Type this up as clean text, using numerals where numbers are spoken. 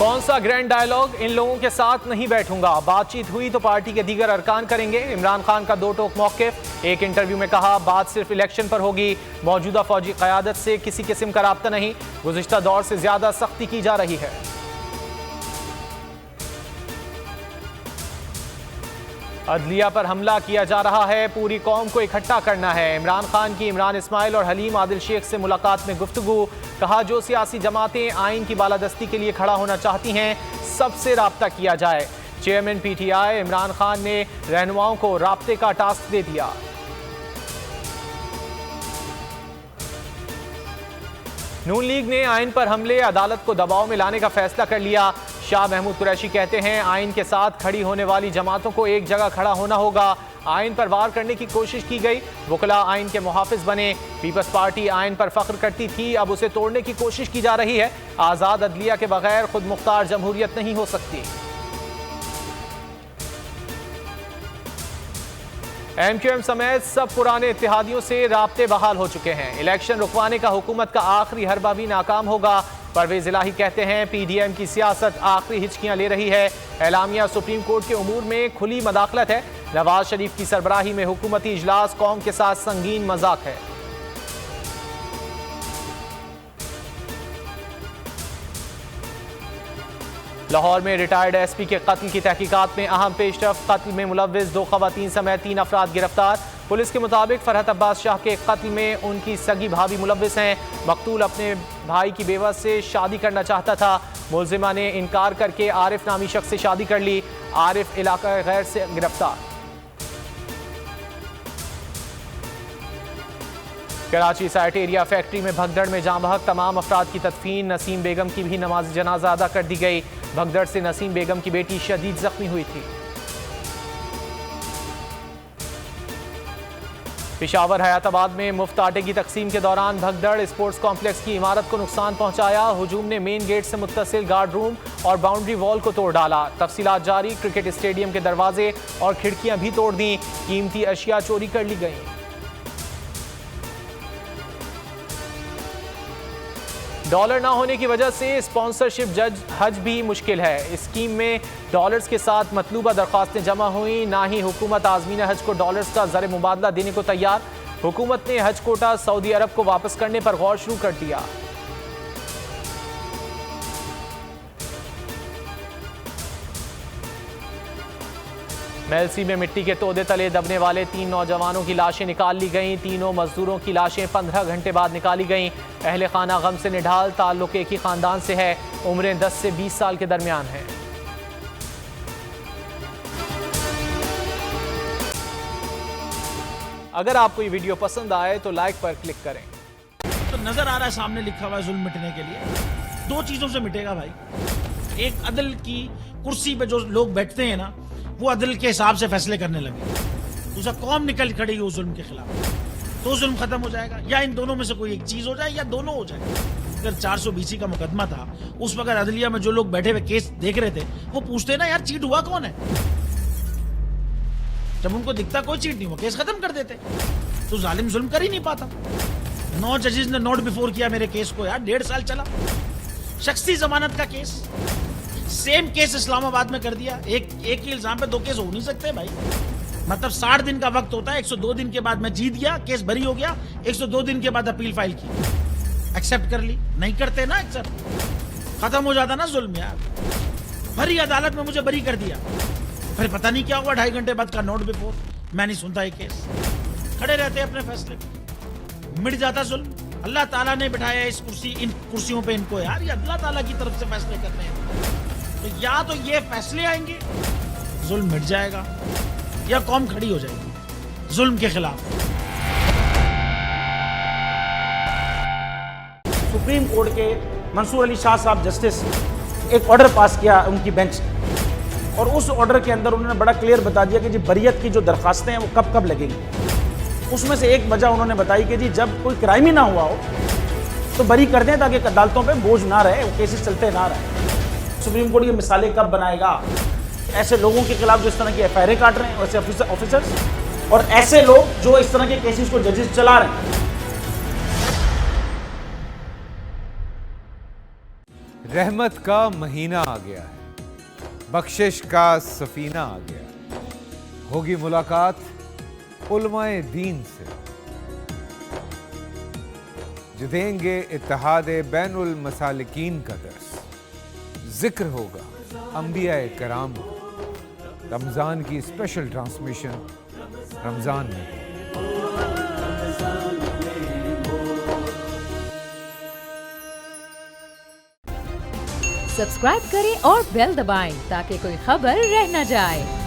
कौन सा grand dialogue, इन लोगों के साथ नहीं बैठूंगा। बातचीत हुई तो पार्टी के दीगर अरकान करेंगे। इमरान खान का दो टोक मौक़िफ़। एक इंटरव्यू में कहा, बात सिर्फ इलेक्शन पर होगी, मौजूदा फौजी क़यादत से किसी किस्म का राब्ता नहीं, गुज़िश्ता दौर से ज्यादा सख्ती की जा रही है। अदलिया पर हमला किया जा रहा है, पूरी कौम को इकट्ठा करना है। इमरान खान की इमरान इस्माइल और हलीम आदिल शेख से मुलाकात में गुफ्तगू। कहा, जो सियासी जमातें आइन की बालादस्ती के लिए खड़ा होना चाहती हैं, सबसे राब्ता किया जाए। चेयरमैन पीटीआई इमरान खान ने रहनुमाओं को राब्ते का टास्क दे दिया। नून लीग ने आइन पर हमले, अदालत को दबाव में लाने का फैसला कर लिया। शाह महमूद कुरैशी कहते हैं, आइन के साथ खड़ी होने वाली जमातों को एक जगह खड़ा होना होगा। आइन पर वार करने की कोशिश की गई, वकला आइन के मुहाफिज बने। पीपल्स पार्टी आइन पर फख्र करती थी, अब उसे तोड़ने की कोशिश की जा रही है। आज़ाद अदलिया के बगैर खुद मुख्तार जमहूरियत नहीं हो सकती। एमक्यूएम समेत सब पुराने इत्तेहादियों से राब्ते बहाल हो चुके हैं। इलेक्शन रुकवाने का हुकूमत का आखिरी हरबा भी नाकाम होगा। परवेज इलाही कहते हैं, पीडीएम की सियासत आखिरी हिचकियां ले रही है। एलामिया सुप्रीम कोर्ट के उमूर में खुली मदाखलत है। नवाज शरीफ की सरबराही में हुकूमती इजलास कौम के साथ संगीन मजाक है। लाहौर में रिटायर्ड एसपी के कत्ल की तहकीकात में अहम पेशरफ। कत्ल में मुलव्विस 2 खवातीन समेत 3 अफराद गिरफ्तार। पुलिस के मुताबिक फरहत अब्बास शाह के कत्ल में उनकी सगी भाभी मुलव्विस हैं। मकतूल अपने भाई की बेवा से शादी करना चाहता था। मुलजिमा ने इनकार करके आरिफ नामी शख्स से शादी कर ली। आरिफ इलाका गैर से गिरफ्तार। कराची साइट एरिया फैक्ट्री में भगदड़ में जाँ बहक, तमाम अफराद की तदफीन। नसीम बेगम की भी नमाज जनाजा अदा कर दी गई। भगदड़ से नसीम बेगम की बेटी शदीद जख्मी हुई थी। पेशावर हयाताबाद में मुफ्त आटे की तकसीम के दौरान भगदड़, स्पोर्ट्स कॉम्प्लेक्स की इमारत को नुकसान पहुंचाया। हुजूम ने मेन गेट से मुत्तसिल गार्ड रूम और बाउंड्री वॉल को तोड़ डाला। तफसीलात जारी। क्रिकेट स्टेडियम के दरवाजे और खिड़कियां भी तोड़ दी। कीमती अशिया चोरी कर ली गई। डॉलर ना होने की वजह से स्पॉन्सरशिप हज भी मुश्किल है। स्कीम में डॉलर्स के साथ मतलूबा दरख्वास्तें जमा हुई, ना ही हुकूमत आज़मीन हज को डॉलर्स का ज़र मुबादला देने को तैयार। हुकूमत ने हज कोटा सऊदी अरब को वापस करने पर गौर शुरू कर दिया। मेलसी में मिट्टी के तोदे तले दबने वाले 3 नौजवानों की लाशें निकाल ली गईं। तीनों मजदूरों की लाशें 15 घंटे बाद निकाली गईं। अहले खाना गम से निढाल, ताल्लुक एक ही खानदान से है। उम्रें 10 से 20 साल के दरमियान हैं। अगर आपको ये वीडियो पसंद आए तो लाइक पर क्लिक करें। तो नजर आ रहा है सामने लिखा हुआ है जुल्म मिटने के लिए 2 चीजों से मिटेगा भाई। एक, अदल की कुर्सी पे जो लोग बैठते हैं ना, वो अदल के हिसाब से फैसले करने लगे। दूसरा, कौम निकल खड़ी हो जुल्म के खिलाफ, तो जुल्म खत्म हो जाएगा। या इन दोनों में से कोई एक चीज हो जाए या दोनों हो जाए। अगर 420 का मुकदमा था, उस वक्त अदलिया में जो लोग बैठे हुए केस देख रहे थे, वो पूछते ना, यार चीट हुआ कौन है। जब उनको दिखता कोई चीट नहीं हुआ, केस खत्म कर देते। तो जालिम जुल्म कर ही नहीं पाता। 9 जजेस ने नोट बिफोर किया मेरे केस को, यार 1.5 साल चला। शख्सी जमानत का केस, सेम केस इस्लामाबाद में कर दिया। एक ही इल्जाम पे 2 केस हो नहीं सकते भाई। मतलब 60 दिन का वक्त होता है। 102 दिन के बाद मैं जीत गया, केस बरी हो गया। 102 दिन के बाद अपील फाइल की, एक्सेप्ट कर ली। नहीं करते ना एक्सेप्ट, खत्म हो जाता ना जुल्म यार। भरी अदालत में मुझे बरी कर दिया, फिर पता नहीं क्या हुआ, 2.5 घंटे बाद का नोट बिफोर। मैं नहीं सुनता ये केस, खड़े रहते अपने फैसले पे, मिट जाता जुल्म। अल्लाह ताला ने बिठाया इन कुर्सियों पे इनको यार, ये अल्लाह ताला की तरफ से फैसले करने हैं। तो या तो ये फैसले आएंगे, जुल्म मिट जाएगा, या कौम खड़ी हो जाएगी जुल्म के खिलाफ। सुप्रीम कोर्ट के मंसूर अली शाह साहब जस्टिस एक ऑर्डर पास किया उनकी बेंच, और उस ऑर्डर के अंदर उन्होंने बड़ा क्लियर बता दिया कि जी बरियत की जो दरखास्तें हैं वो कब कब लगेंगी। उसमें से एक वजह उन्होंने बताई कि जी जब कोई क्राइम ही ना हुआ हो तो बरी कर दें, ताकि अदालतों पे बोझ ना रहे, वो केसेस चलते ना रहे। सुप्रीम कोर्ट ये मिसालें कब बनाएगा, ऐसे लोगों के खिलाफ जो इस तरह की एफआईआर काट रहे हैं, वैसे ऑफिसर्स, और ऐसे लोग जो इस तरह के केसेस को जजेस चला रहे हैं। रहमत का महीना आ गया है, बख्शिश का सफीना आ गया। होगी मुलाकात उलमाए दीन से, जो देंगे इत्तेहादे बैनुल मसालिकीन का दर्स। जिक्र होगा अंबियाए कराम का। रमजान की स्पेशल ट्रांसमिशन रमजान में। सब्सक्राइब करें और बेल दबाएं ताकि कोई खबर रह न जाए।